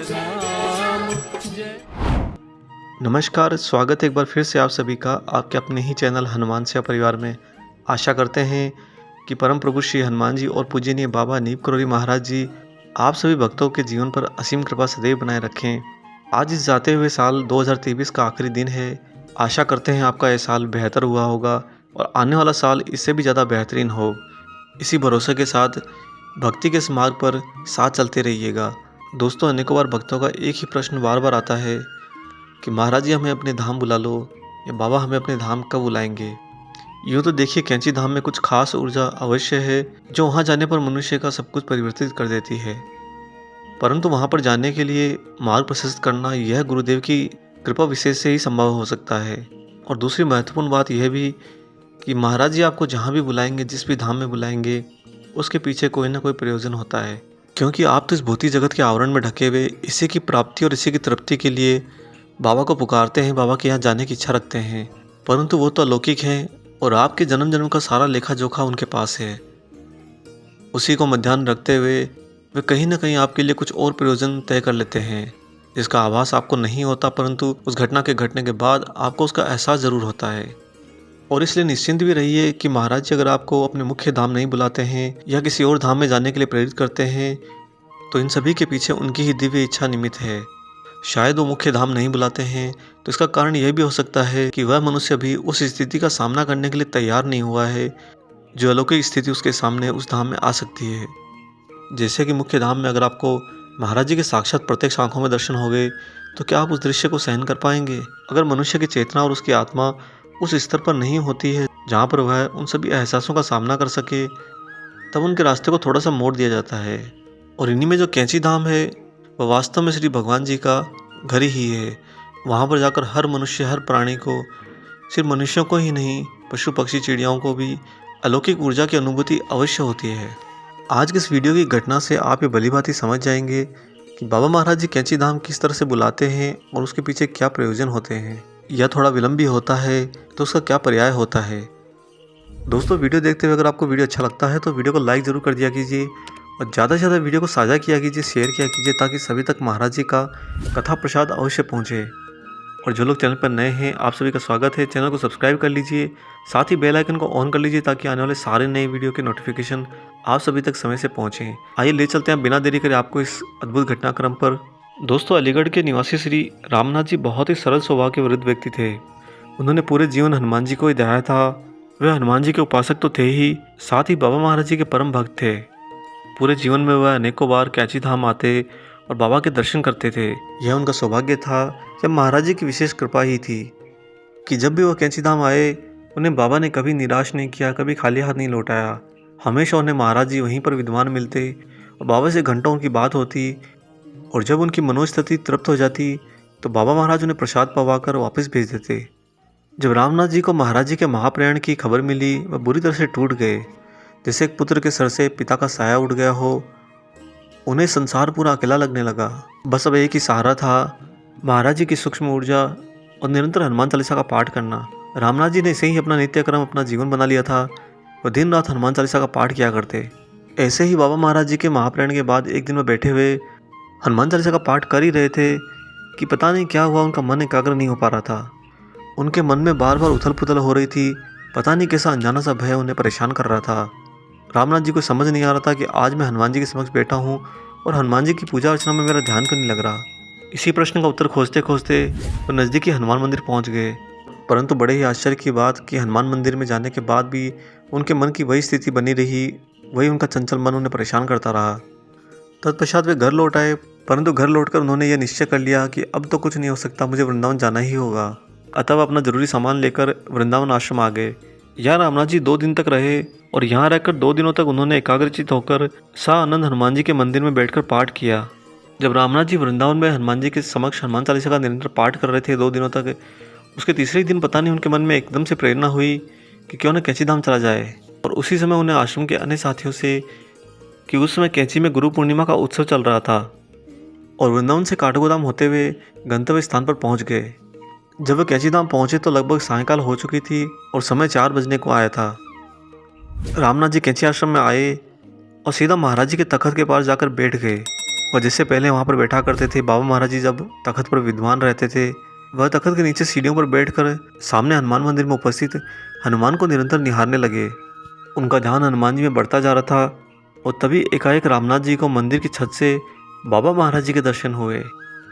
राम जय। नमस्कार, स्वागत है एक बार फिर से आप सभी का आपके अपने ही चैनल हनुमान सेवा परिवार में। आशा करते हैं कि परम प्रभु श्री हनुमान जी और पूजनीय बाबा नीम करोली महाराज जी आप सभी भक्तों के जीवन पर असीम कृपा सदैव बनाए रखें। आज इस जाते हुए साल 2023 का आखिरी दिन है। आशा करते हैं आपका यह साल बेहतर हुआ होगा और आने वाला साल इससे भी ज़्यादा बेहतरीन हो। इसी भरोसे के साथ भक्ति के इस मार्ग पर साथ चलते रहिएगा। दोस्तों, अनेकों बार भक्तों का एक ही प्रश्न बार बार आता है कि महाराज जी हमें अपने धाम बुला लो, या बाबा हमें अपने धाम कब बुलाएंगे। यूँ तो देखिए, कैंची धाम में कुछ खास ऊर्जा अवश्य है जो वहाँ जाने पर मनुष्य का सब कुछ परिवर्तित कर देती है। परंतु वहाँ पर जाने के लिए मार्ग प्रशस्त करना यह गुरुदेव की कृपा विशेष से ही संभव हो सकता है। और दूसरी महत्वपूर्ण बात यह भी कि महाराज जी आपको जहाँ भी बुलाएंगे, जिस भी धाम में बुलाएंगे, उसके पीछे कोई ना कोई प्रयोजन होता है। क्योंकि आप तो इस भौतिक जगत के आवरण में ढके हुए इसी की प्राप्ति और इसी की तृप्ति के लिए बाबा को पुकारते हैं, बाबा के यहाँ जाने की इच्छा रखते हैं। परंतु वो तो अलौकिक हैं और आपके जन्म जन्म का सारा लेखा जोखा उनके पास है। उसी को मध्याह्न रखते हुए वे कहीं ना कहीं आपके लिए कुछ और प्रयोजन तय कर लेते हैं, जिसका आभास आपको नहीं होता, परंतु उस घटना के घटने के बाद आपको उसका एहसास ज़रूर होता है। और इसलिए निश्चिंत भी रहिए कि महाराज जी अगर आपको अपने मुख्य धाम नहीं बुलाते हैं या किसी और धाम में जाने के लिए प्रेरित करते हैं, तो इन सभी के पीछे उनकी ही दिव्य इच्छा निमित्त है। शायद वो मुख्य धाम नहीं बुलाते हैं तो इसका कारण यह भी हो सकता है कि वह मनुष्य भी उस स्थिति का सामना करने के लिए तैयार नहीं हुआ है जो अलौकिक स्थिति उसके सामने उस धाम में आ सकती है। जैसे कि मुख्य धाम में अगर आपको महाराज जी के साक्षात प्रत्यक्ष आंखों में दर्शन हो गए तो क्या आप उस दृश्य को सहन कर पाएंगे। अगर मनुष्य की चेतना और उसकी आत्मा उस स्तर पर नहीं होती है जहाँ पर वह उन सभी एहसासों का सामना कर सके, तब उनके रास्ते को थोड़ा सा मोड़ दिया जाता है। और इन्हीं में जो कैंची धाम है वह वास्तव में श्री भगवान जी का घर ही है। वहाँ पर जाकर हर मनुष्य, हर प्राणी को, सिर्फ मनुष्यों को ही नहीं, पशु पक्षी चिड़ियाओं को भी अलौकिक ऊर्जा की अनुभूति अवश्य होती है। आज की इस वीडियो की घटना से आप ये भलीभांति समझ जाएंगे कि बाबा महाराज जी कैंची धाम किस तरह से बुलाते हैं और उसके पीछे क्या प्रयोजन होते हैं, या थोड़ा विलम्ब भी होता है तो उसका क्या पर्याय होता है। दोस्तों, वीडियो देखते हुए अगर आपको वीडियो अच्छा लगता है तो वीडियो को लाइक ज़रूर कर दिया कीजिए और ज़्यादा से ज़्यादा वीडियो को साझा किया कीजिए, शेयर किया कीजिए, ताकि सभी तक महाराज जी का कथा प्रसाद अवश्य पहुँचे। और जो लोग चैनल पर नए हैं, आप सभी का स्वागत है। चैनल को सब्सक्राइब कर लीजिए, साथ ही बेल आइकन को ऑन कर लीजिए ताकि आने वाले सारे नए वीडियो के नोटिफिकेशन आप सभी तक समय से पहुँचें। आइए ले चलते हैं बिना देरी करे आपको इस अद्भुत घटनाक्रम पर। दोस्तों, अलीगढ़ के निवासी श्री रामनाथ जी बहुत ही सरल स्वभाव के वृद्ध व्यक्ति थे। उन्होंने पूरे जीवन हनुमान जी को ही दया था। वे हनुमान जी के उपासक तो थे ही, साथ ही बाबा महाराज जी के परम भक्त थे। पूरे जीवन में वह अनेकों बार कैंची धाम आते और बाबा के दर्शन करते थे। यह उनका सौभाग्य था या महाराज जी की विशेष कृपा ही थी कि जब भी वह कैंची धाम आए, उन्हें बाबा ने कभी निराश नहीं किया, कभी खाली हाथ नहीं लौटाया। हमेशा उन्हें महाराज जी वहीं पर विद्यमान मिलते और बाबा से घंटों उनकी बात होती। और जब उनकी मनोस्थिति तृप्त हो जाती तो बाबा महाराज उन्हें प्रसाद पवाकर वापस भेज देते। जब रामनाथ जी को महाराज जी के महाप्रयाण की खबर मिली, वह बुरी तरह से टूट गए। जैसे एक पुत्र के सर से पिता का साया उड़ गया हो, उन्हें संसार पूरा अकेला लगने लगा। बस अब एक ही सहारा था, महाराज जी की सूक्ष्म ऊर्जा और निरंतर हनुमान चालीसा का पाठ करना। रामनाथ जी ने इसे ही अपना नित्य क्रम, अपना जीवन बना लिया था। वह दिन रात हनुमान चालीसा का पाठ किया करते। ऐसे ही बाबा महाराज जी के महाप्रयाण के बाद एक दिन वह बैठे हुए हनुमान चालीसा का पाठ कर ही रहे थे कि पता नहीं क्या हुआ, उनका मन एकाग्र नहीं हो पा रहा था। उनके मन में बार बार उथल पुथल हो रही थी। पता नहीं कैसा अनजाना सा भय उन्हें परेशान कर रहा था। रामनाथ जी को समझ नहीं आ रहा था कि आज मैं हनुमान जी के समक्ष बैठा हूँ और हनुमान जी की पूजा अर्चना में मेरा ध्यान क्यों नहीं लग रहा। इसी प्रश्न का उत्तर खोजते खोजते वो नज़दीकी हनुमान मंदिर पहुँच गए। परंतु बड़े ही आश्चर्य की बात कि हनुमान मंदिर में जाने के बाद भी उनके मन की वही स्थिति बनी रही। वही उनका चंचल मन उन्हें परेशान करता रहा। तत्पश्चात वे घर लौट आए, परंतु घर लौटकर उन्होंने यह निश्चय कर लिया कि अब तो कुछ नहीं हो सकता, मुझे वृंदावन जाना ही होगा। अतः वह अपना जरूरी सामान लेकर वृंदावन आश्रम आ गए। यहाँ रामनाथ जी 2 दिन तक रहे और यहाँ रहकर 2 दिनों तक उन्होंने एकाग्रचित होकर सा आनंद हनुमान जी के मंदिर में बैठकर पाठ किया। जब रामनाथ जी वृंदावन में हनुमान जी के समक्ष हनुमान चालीसा का निरंतर पाठ कर रहे थे 2 दिनों तक, उसके तीसरे दिन पता नहीं उनके मन में एकदम से प्रेरणा हुई कि क्यों न कैंची धाम चला जाए। और उसी समय उन्हें आश्रम के अन्य साथियों से कि उस समय कैंची में गुरु पूर्णिमा का उत्सव चल रहा था और वृंदावन से काठगोदाम होते हुए गंतव्य स्थान पर पहुंच गए। जब वे कैंची धाम पहुंचे तो लगभग सायंकाल हो चुकी थी और समय 4 बजने को आया था। रामनाथ जी कैंची आश्रम में आए और सीधा महाराज जी के तखत के पास जाकर बैठ गए। और जिससे पहले वहाँ पर बैठा करते थे बाबा महाराज जी जब तख्त पर विद्वान रहते थे, वह तख्त के नीचे सीढ़ियों पर बैठकर सामने हनुमान मंदिर में उपस्थित हनुमान को निरंतर निहारने लगे। उनका ध्यान हनुमान जी में बढ़ता जा रहा था और तभी एकाएक रामनाथ जी को मंदिर की छत से बाबा महाराज जी के दर्शन हुए।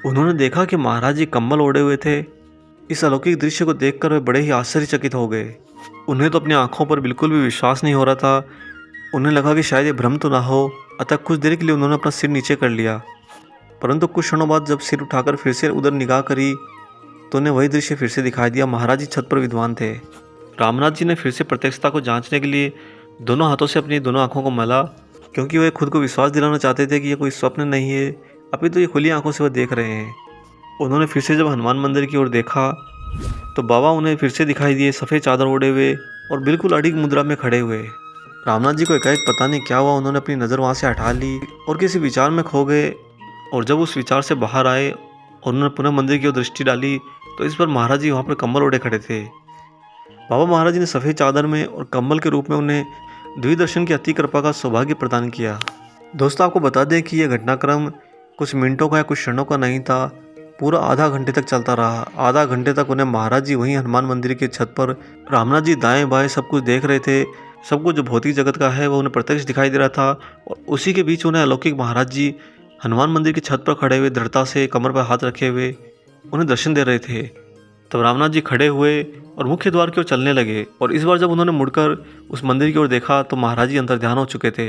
उन्होंने देखा कि महाराज जी कम्बल ओढ़े हुए थे। इस अलौकिक दृश्य को देखकर वे बड़े ही आश्चर्यचकित हो गए। उन्हें तो अपनी आंखों पर बिल्कुल भी विश्वास नहीं हो रहा था। उन्हें लगा कि शायद ये भ्रम तो ना हो, अतः कुछ देर के लिए उन्होंने अपना सिर नीचे कर लिया। परंतु कुछ क्षणों बाद जब सिर उठाकर फिर से उधर निगाह करी तो उन्हें वही दृश्य फिर से दिखाई दिया। महाराज जी छत पर विद्वान थे। रामनाथ जी ने फिर से प्रत्यक्षता को जांचने के लिए दोनों हाथों से अपनी दोनों आंखों को मला, क्योंकि वे खुद को विश्वास दिलाना चाहते थे कि यह कोई स्वप्न नहीं है, अभी तो ये खुली आंखों से वह देख रहे हैं। उन्होंने फिर से जब हनुमान मंदिर की ओर देखा तो बाबा उन्हें फिर से दिखाई दिए, सफ़ेद चादर ओढ़े हुए और बिल्कुल अड़िग मुद्रा में खड़े हुए। रामनाथ जी को एकाएक पता नहीं क्या हुआ, उन्होंने अपनी नज़र वहाँ से हटा ली और किसी विचार में खो गए। और जब उस विचार से बाहर आए और उन्होंने पुनः मंदिर की ओर दृष्टि डाली तो इस पर महाराज जी वहाँ पर कम्बल ओढ़े खड़े थे। बाबा महाराज जी ने सफ़ेद चादर में और कम्बल के रूप में उन्हें द्विदर्शन की अति कृपा का सौभाग्य प्रदान किया। दोस्तों, आपको बता दें कि यह घटनाक्रम कुछ मिनटों का या कुछ क्षणों का नहीं था, पूरा आधा घंटे तक चलता रहा। आधा घंटे तक उन्हें महाराज जी वहीं हनुमान मंदिर की छत पर, रामनाथ जी दाएं बाएं सब कुछ देख रहे थे। सब कुछ जो भौतिक जगत का है वो उन्हें प्रत्यक्ष दिखाई दे रहा था और उसी के बीच उन्हें अलौकिक महाराज जी हनुमान मंदिर की छत पर खड़े हुए दृढ़ता से कमर पर हाथ रखे हुए उन्हें दर्शन दे रहे थे। तब रामनाथ जी खड़े हुए और मुख्य द्वार की ओर चलने लगे और इस बार जब उन्होंने मुड़कर उस मंदिर की ओर देखा तो महाराज जी अंतर्ध्यान हो चुके थे।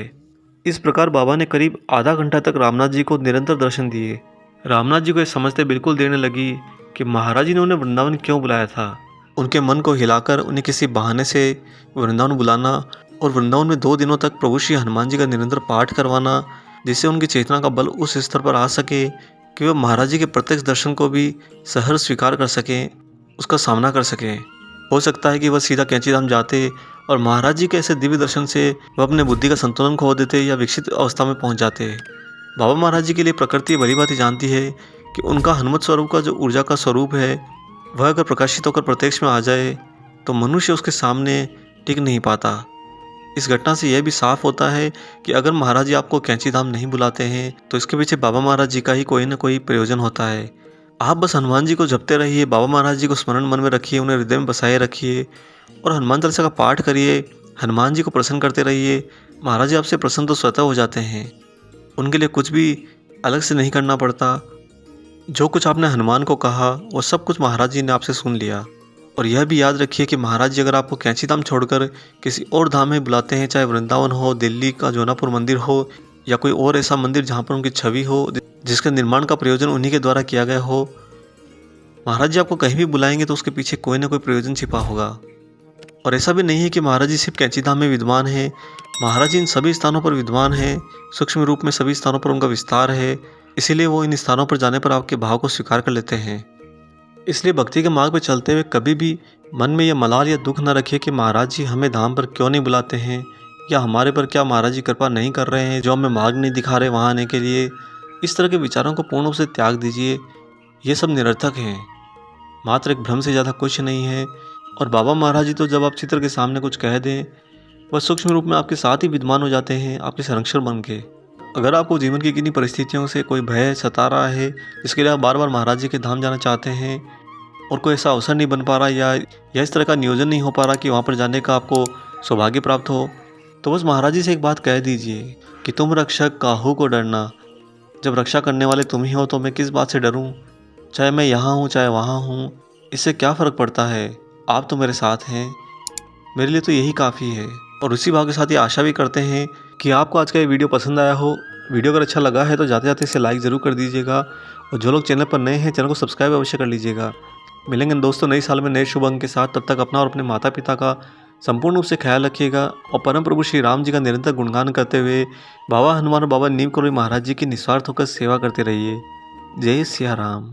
इस प्रकार बाबा ने करीब आधा घंटा तक रामनाथ जी को निरंतर दर्शन दिए। रामनाथ जी को यह समझते बिल्कुल देर न लगी कि महाराज जी ने उन्हें वृंदावन क्यों बुलाया था। उनके मन को हिलाकर उन्हें किसी बहाने से वृंदावन बुलाना और वृंदावन में 2 दिनों तक प्रभु श्री हनुमान जी का निरंतर पाठ करवाना, जिससे उनकी चेतना का बल उस स्तर पर आ सके कि वे महाराज जी के प्रत्यक्ष दर्शन को भी सहर्ष स्वीकार कर सकें, उसका सामना कर सकें। हो सकता है कि वह सीधा कैंची धाम जाते और महाराज जी के ऐसे दिव्य दर्शन से वह अपने बुद्धि का संतुलन खो देते या विकसित अवस्था में पहुंच जाते। बाबा महाराज जी के लिए प्रकृति भली भांति जानती है कि उनका हनुमत स्वरूप का जो ऊर्जा का स्वरूप है वह अगर प्रकाशित होकर प्रत्यक्ष में आ जाए तो मनुष्य उसके सामने टिक नहीं पाता। इस घटना से यह भी साफ होता है कि अगर महाराज जी आपको कैंची धाम नहीं बुलाते हैं तो इसके पीछे बाबा महाराज जी का ही कोई न कोई प्रयोजन होता है। आप बस हनुमान जी को जपते रहिए, बाबा महाराज जी को स्मरण मन में रखिए, उन्हें हृदय में बसाए रखिए और हनुमान चालीसा का पाठ करिए। हनुमान जी को प्रसन्न करते रहिए। महाराज जी आपसे प्रसन्न तो स्वतः हो जाते हैं। उनके लिए कुछ भी अलग से नहीं करना पड़ता। जो कुछ आपने हनुमान को कहा वो सब कुछ महाराज जी ने आपसे सुन लिया। और यह भी याद रखिए कि महाराज जी अगर आपको कैंची धाम छोड़कर किसी और धाम में बुलाते हैं, चाहे वृंदावन हो, दिल्ली का जौनापुर मंदिर हो या कोई और ऐसा मंदिर जहाँ पर उनकी छवि हो, जिसके निर्माण का प्रयोजन उन्हीं के द्वारा किया गया हो, महाराज जी आपको कहीं भी बुलाएंगे तो उसके पीछे कोई ना कोई प्रयोजन छिपा होगा। और ऐसा भी नहीं है कि महाराज जी सिर्फ कैंची धाम में विद्वान हैं। महाराज जी इन सभी स्थानों पर विद्वान हैं। सूक्ष्म रूप में सभी स्थानों पर उनका विस्तार है, इसीलिए वो इन स्थानों पर जाने पर आपके भाव को स्वीकार कर लेते हैं। इसलिए भक्ति के मार्ग पर चलते हुए कभी भी मन में यह मलाल या दुख न रखिए कि महाराज जी हमें धाम पर क्यों नहीं बुलाते हैं या हमारे पर क्या महाराज जी कृपा नहीं कर रहे हैं, जो हमें मार्ग नहीं दिखा रहे वहाँ आने के लिए। इस तरह के विचारों को पूर्ण रूप से त्याग दीजिए। ये सब निरर्थक हैं, मात्र एक भ्रम से ज़्यादा कुछ नहीं है। और बाबा महाराज जी तो जब आप चित्र के सामने कुछ कह दें वह सूक्ष्म रूप में आपके साथ ही विद्यमान हो जाते हैं, आपके संरक्षण बन के। अगर आपको जीवन की किन्हीं परिस्थितियों से कोई भय सता रहा है जिसके लिए आप बार बार महाराज जी के धाम जाना चाहते हैं और कोई ऐसा अवसर नहीं बन पा रहा या इस तरह का नियोजन नहीं हो पा रहा कि वहाँ पर जाने का आपको सौभाग्य प्राप्त हो, तो बस महाराज जी से एक बात कह दीजिए कि तुम रक्षक काहू को डरना। जब रक्षा करने वाले तुम ही हो तो मैं किस बात से डरूं? चाहे मैं यहाँ हूँ चाहे वहाँ हूँ, इससे क्या फ़र्क पड़ता है? आप तो मेरे साथ हैं, मेरे लिए तो यही काफ़ी है। और उसी भाव के साथ ये आशा भी करते हैं कि आपको आज का ये वीडियो पसंद आया हो। वीडियो अगर अच्छा लगा है तो जाते जाते इसे लाइक ज़रूर कर दीजिएगा और जो लोग चैनल पर नए हैं चैनल को सब्सक्राइब अवश्य कर लीजिएगा। मिलेंगे दोस्तों नए साल में नए शुभ अंक के साथ। तब तक अपना और अपने माता पिता का संपूर्ण रूप से ख्याल रखिएगा और परम प्रभु श्री राम जी का निरंतर गुणगान करते हुए बाबा हनुमान और बाबा नीम करोली महाराज जी की निस्वार्थ होकर सेवा करते रहिए। जय सिया राम।